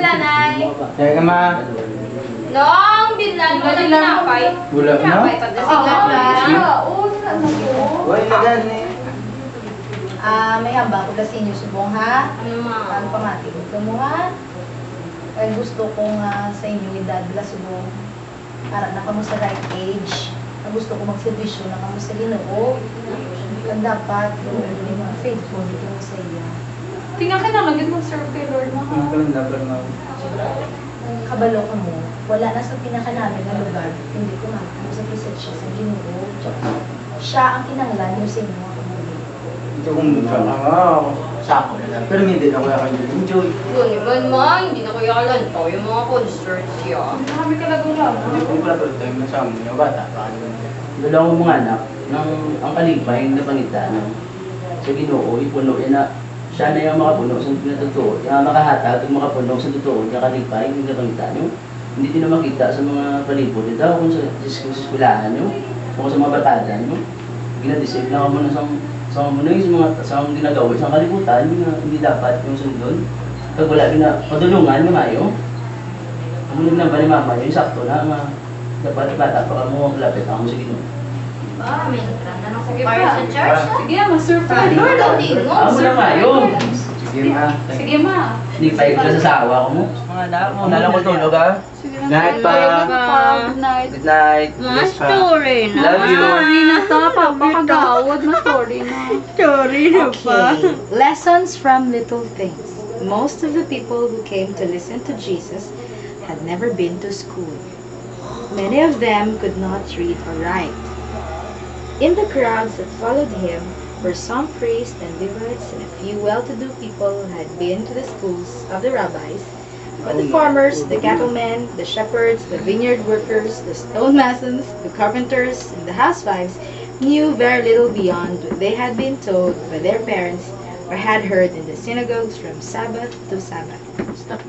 kabila, Nay. Kaya ka ma. Nong, binlan ko ng tinapay. Wala na? Tinapay, pagdasiglan na. Wala na gan eh. May hamba ko kasi inyo subong ha. Ano, ma? Ano pamati ko mo ha. Kaya gusto kong sa inyo idadala subong. Para na kamo sa right age. Na gusto ko magservisyo na kamo sa Ginoo. Kaya dapat yung mga faithful dito sa iya. Tingnan ka na, lagyan mo serve kay Lord mo. Ang kalanda pa na. Kabalo ka mo, wala na sa pinaka namin na lugar, hindi ko makakamo sa preset siya sa Ginoo. Siya ang kinanglan yung sa inyo mga kamuli. Ito kung mukha na nga. Sako na lang. Pero hindi na kaya kayo enjoy. Yun naman, ma. Hindi na kaya kalantaw yung mga concerts siya. Hindi na kami kalagulaw. Hindi pala pero tayo nasama yung bata. Dalawang mga anak ng ang kalipay na pangita ng sa Ginoo ipuno na siya na yung makapuno sa totoo, yung makahatag yung makapuno sa totoo, yung kalipay yung pangita nyo. Hindi din na makita sa mga palipod dito kung sa eskwelahan nyo, kung sa mga barkada nyo. Ginadisip na mo na sa mga ginagawa sa kalibutan hindi dapat yung sundon. Pag wala na padulungan mo kayo. Kung na ba ni mama yung sakto na dapat bata pa ka mo malapit ako sa Ginoo. Ba, may nagtranda na Sige choir pa. sa church. Sige ma, serve ka. Lord, ang tingog. Amo na kayo. Sige ma. Sige ma. Hindi pa ka sa sawa ko mo. Mga anak mo, nalang ko tulog ha. Sige na. Night pa. Good night. Good night. Mga story na. Love you. Sorry na to, papakagawad na sorry na. Okay. Lessons from little things. Most of the people who came to listen to Jesus had never been to school. Many of them could not read or write. In the crowds that followed him were some priests and Levites and a few well-to-do people who had been to the schools of the rabbis. But the farmers, the cattlemen, the shepherds, the vineyard workers, the stonemasons, the carpenters, and the housewives knew very little beyond what they had been told by their parents or had heard in the synagogues from Sabbath to Sabbath. Stop.